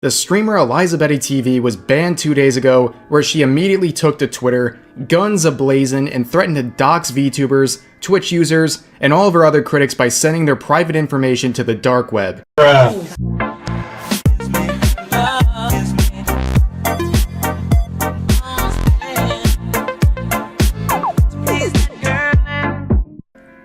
The streamer ElizaBettyTV was banned 2 days ago, where she immediately took to Twitter, guns ablazing, and threatened to dox VTubers, Twitch users, and all of her other critics by sending their private information to the dark web.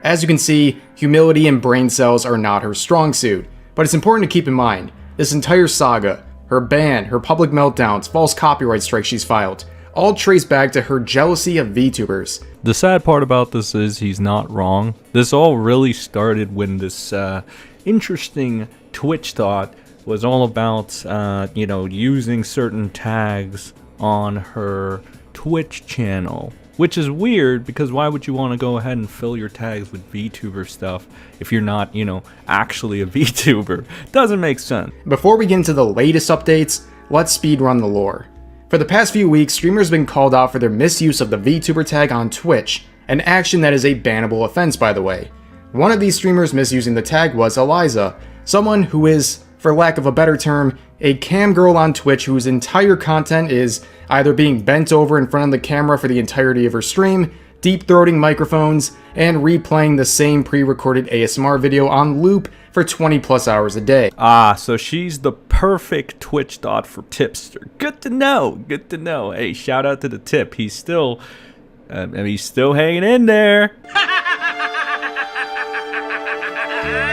As you can see, humility and brain cells are not her strong suit, but it's important to keep in mind, this entire saga, her ban, her public meltdowns, false copyright strikes she's filed, all trace back to her jealousy of VTubers. The sad part about this is he's not wrong. This all really started when this interesting Twitch thought was all about, using certain tags on her Twitch channel. Which is weird, because why would you want to go ahead and fill your tags with VTuber stuff if you're not, actually a VTuber? Doesn't make sense. Before we get into the latest updates, let's speedrun the lore. For the past few weeks, streamers have been called out for their misuse of the VTuber tag on Twitch, an action that is a bannable offense, by the way. One of these streamers misusing the tag was Eliza, someone who is, for lack of a better term, a cam girl on Twitch whose entire content is either being bent over in front of the camera for the entirety of her stream, deep-throating microphones, and replaying the same pre-recorded ASMR video on loop for 20 plus hours a day. Ah, so she's the perfect Twitch dot for tipster. Good to know, good to know. Hey, shout out to the tip. He's still hanging in there.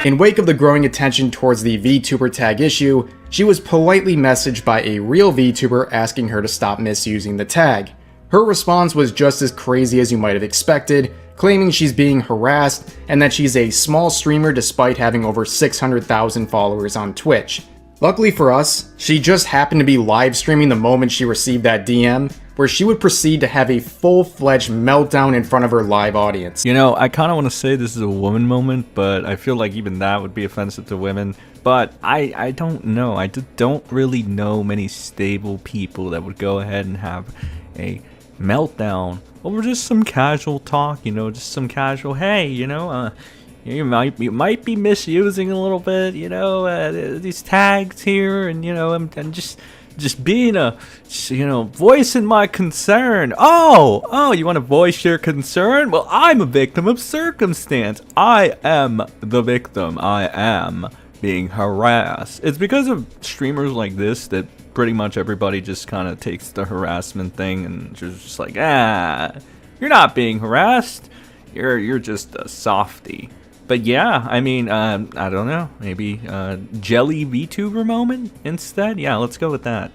In wake of the growing attention towards the VTuber tag issue, she was politely messaged by a real VTuber asking her to stop misusing the tag. Her response was just as crazy as you might have expected, claiming she's being harassed and that she's a small streamer despite having over 600,000 followers on Twitch. Luckily for us, she just happened to be live streaming the moment she received that DM, where she would proceed to have a full-fledged meltdown in front of her live audience. I kind of want to say this is a woman moment, but I feel like even that would be offensive to women. But I don't know. I just don't really know many stable people that would go ahead and have a meltdown over just some casual talk, just some casual, hey, you might be misusing a little bit, these tags here, and I'm just being a, voicing my concern. Oh, you want to voice your concern? Well, I'm a victim of circumstance. I am the victim. I am being harassed. It's because of streamers like this that pretty much everybody just kind of takes the harassment thing and just like, you're not being harassed. You're just a softie. But yeah, I don't know, maybe jelly VTuber moment instead? Yeah, let's go with that.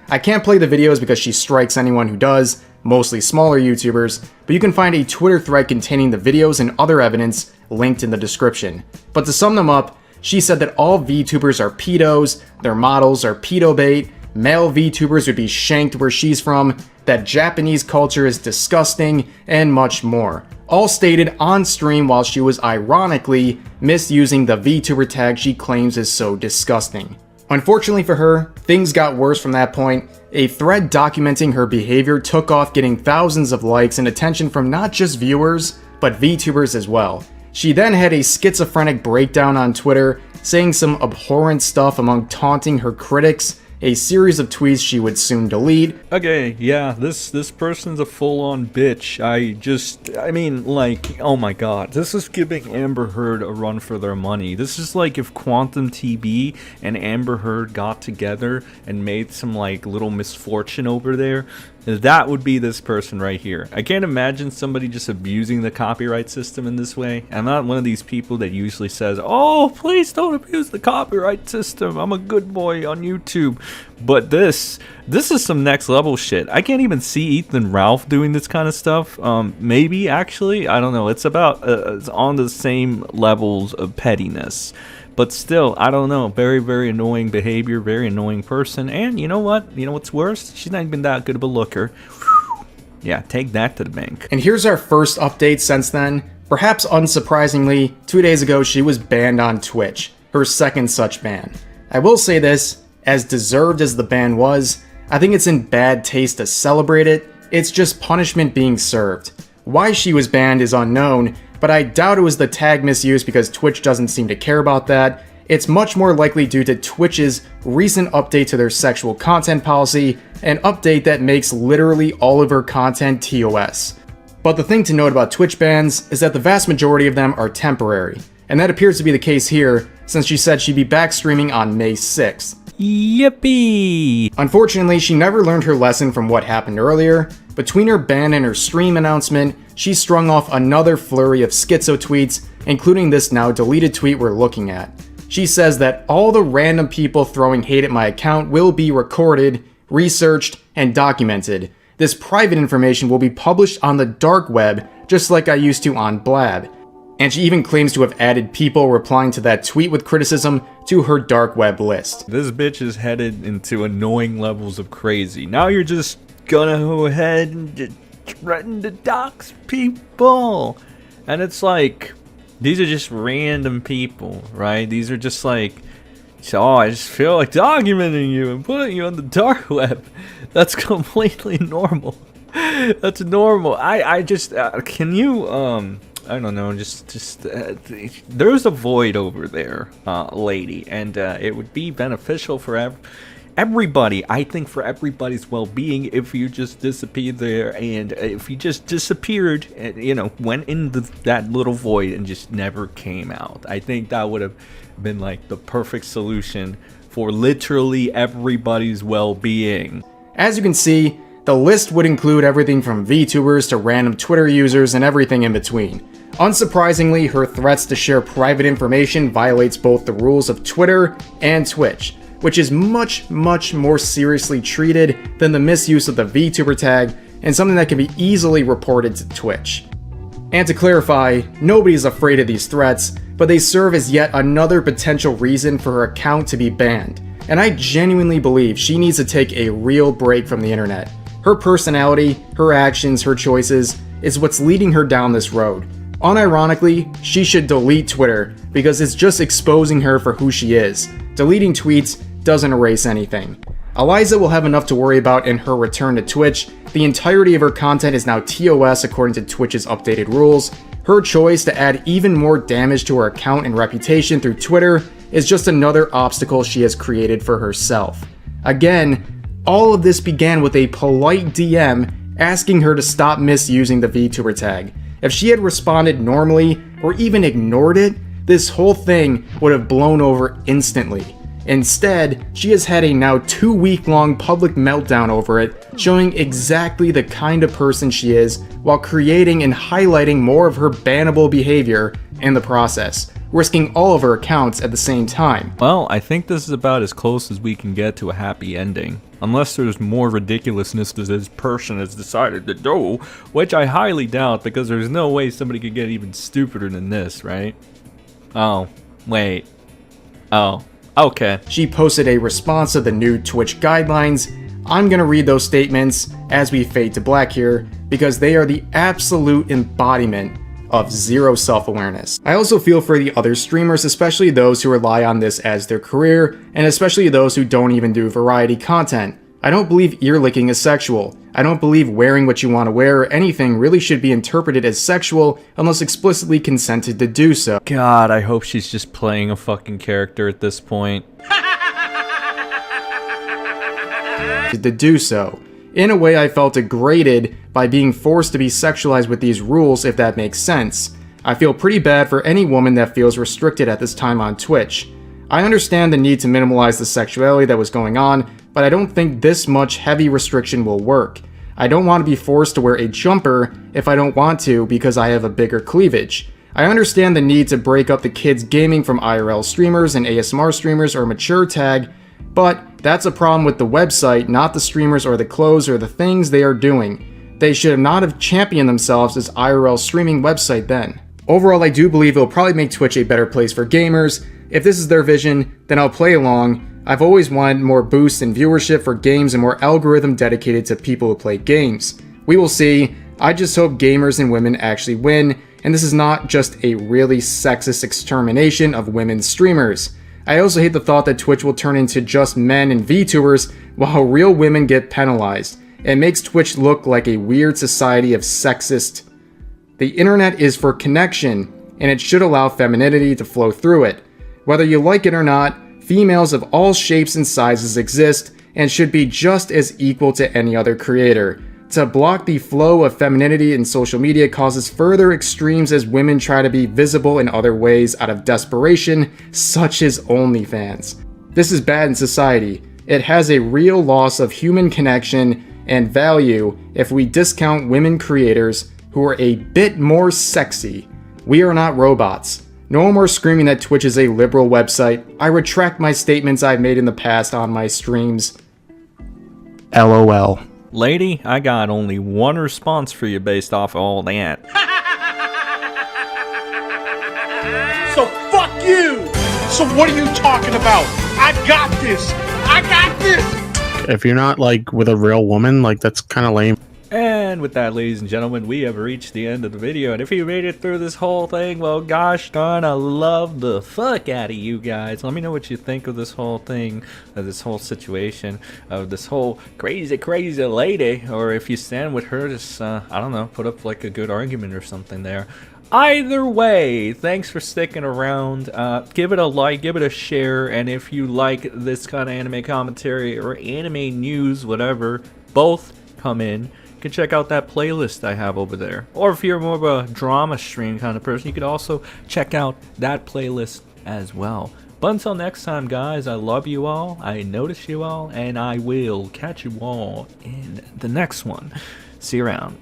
I can't play the videos because she strikes anyone who does, mostly smaller YouTubers, but you can find a Twitter thread containing the videos and other evidence linked in the description. But to sum them up, she said that all VTubers are pedos, their models are pedo bait, male VTubers would be shanked where she's from, that Japanese culture is disgusting, and much more. All stated on stream while she was ironically misusing the VTuber tag she claims is so disgusting. Unfortunately for her, things got worse from that point. A thread documenting her behavior took off, getting thousands of likes and attention from not just viewers, but VTubers as well. She then had a schizophrenic breakdown on Twitter, saying some abhorrent stuff among taunting her critics, a series of tweets she would soon delete. Okay, yeah, this person's a full-on bitch. Oh my god, this is giving Amber Heard a run for their money. This is like if Quantum TB and Amber Heard got together and made some little misfortune over there. That would be this person right here. I can't imagine somebody just abusing the copyright system in this way. I'm not one of these people that usually says, oh, please don't abuse the copyright system. I'm a good boy on YouTube. But this is some next level shit. I can't even see Ethan Ralph doing this kind of stuff. Maybe, actually. I don't know. It's on the same levels of pettiness. But still, I don't know, very, very annoying behavior, very annoying person. And you know what? You know what's worse? She's not even that good of a looker. Yeah, take that to the bank. And here's our first update since then. Perhaps unsurprisingly, 2 days ago she was banned on Twitch, her second such ban. I will say this, as deserved as the ban was, I think it's in bad taste to celebrate it. It's just punishment being served. Why she was banned is unknown, but I doubt it was the tag misuse because Twitch doesn't seem to care about that. it's much more likely due to Twitch's recent update to their sexual content policy, an update that makes literally all of her content TOS. But the thing to note about Twitch bans is that the vast majority of them are temporary, and that appears to be the case here since she said she'd be back streaming on May 6th. Yippee! Unfortunately, she never learned her lesson from what happened earlier. Between her ban and her stream announcement, she strung off another flurry of schizo tweets, including this now deleted tweet we're looking at. She says that all the random people throwing hate at my account will be recorded, researched, and documented. This private information will be published on the dark web, just like I used to on Blab. And she even claims to have added people replying to that tweet with criticism to her dark web list. This bitch is headed into annoying levels of crazy. Now you're just gonna go ahead and threaten to dox people. And it's like, these are just random people, right? These are just like, oh, I just feel like documenting you and putting you on the dark web. That's completely normal. That's normal. I just, can you, I don't know, there's a void over there, lady, and it would be beneficial for everybody. I think for everybody's well-being if you just disappeared there, and if you just disappeared and, you know, went in that little void and just never came out. I think that would have been like the perfect solution for literally everybody's well-being. As you can see, the list would include everything from VTubers to random Twitter users and everything in between. Unsurprisingly, her threats to share private information violates both the rules of Twitter and Twitch, which is much more seriously treated than the misuse of the VTuber tag and something that can be easily reported to Twitch. And to clarify, nobody's afraid of these threats, but they serve as yet another potential reason for her account to be banned. And I genuinely believe she needs to take a real break from the internet. Her personality, her actions, her choices is what's leading her down this road. Unironically, she should delete Twitter because it's just exposing her for who she is. Deleting tweets doesn't erase anything. Eliza will have enough to worry about in her return to Twitch. The entirety of her content is now TOS according to Twitch's updated rules. Her choice to add even more damage to her account and reputation through Twitter is just another obstacle she has created for herself. Again, all of this began with a polite DM asking her to stop misusing the VTuber tag. If she had responded normally or even ignored it, this whole thing would have blown over instantly. Instead, she has had a now 2-week-long public meltdown over it, showing exactly the kind of person she is while creating and highlighting more of her bannable behavior in the process, risking all of her accounts at the same time. Well, I think this is about as close as we can get to a happy ending. Unless there's more ridiculousness that this person has decided to do, which I highly doubt because there's no way somebody could get even stupider than this, right? Oh, wait. Oh, okay. She posted a response to the new Twitch guidelines. I'm gonna read those statements as we fade to black here because they are the absolute embodiment of zero self-awareness. I also feel for the other streamers, especially those who rely on this as their career, and especially those who don't even do variety content. I don't believe ear licking is sexual. I don't believe wearing what you want to wear or anything really should be interpreted as sexual unless explicitly consented to do so. God, I hope she's just playing a fucking character at this point. To do so. In a way, I felt degraded by being forced to be sexualized with these rules, if that makes sense. I feel pretty bad for any woman that feels restricted at this time on Twitch. I understand the need to minimalize the sexuality that was going on, but I don't think this much heavy restriction will work. I don't want to be forced to wear a jumper if I don't want to because I have a bigger cleavage. I understand the need to break up the kids gaming from IRL streamers and ASMR streamers or mature tag, but that's a problem with the website, not the streamers or the clothes or the things they are doing. They should not have championed themselves as IRL streaming website then. Overall, I do believe it will probably make Twitch a better place for gamers. If this is their vision, then I'll play along. I've always wanted more boost in viewership for games and more algorithm dedicated to people who play games. We will see. I just hope gamers and women actually win, and this is not just a really sexist extermination of women streamers. I also hate the thought that Twitch will turn into just men and VTubers while real women get penalized. It makes Twitch look like a weird society of sexist. The internet is for connection, and it should allow femininity to flow through it. Whether you like it or not, females of all shapes and sizes exist and should be just as equal to any other creator. To block the flow of femininity in social media causes further extremes as women try to be visible in other ways out of desperation, such as OnlyFans. This is bad in society. It has a real loss of human connection and value if we discount women creators who are a bit more sexy. We are not robots. No more screaming that Twitch is a liberal website. I retract my statements I've made in the past on my streams. LOL. Lady, I got only one response for you based off of all that. So fuck you! So what are you talking about? I got this! I got this! If you're not like with a real woman, like that's kind of lame. And with that, ladies and gentlemen, we have reached the end of the video. And if you made it through this whole thing, well, gosh darn, I love the fuck out of you guys. Let me know what you think of this whole thing, of this whole situation, of this whole crazy, crazy lady. Or if you stand with her, just, I don't know, put up like a good argument or something there. Either way, thanks for sticking around. Give it a like, give it a share, and if you like this kind of anime commentary or anime news, whatever, both come in. You can check out that playlist I have over there. Or if you're more of a drama stream kind of person, you could also check out that playlist as well. But until next time, guys, I love you all, I notice you all, and I will catch you all in the next one. See you around.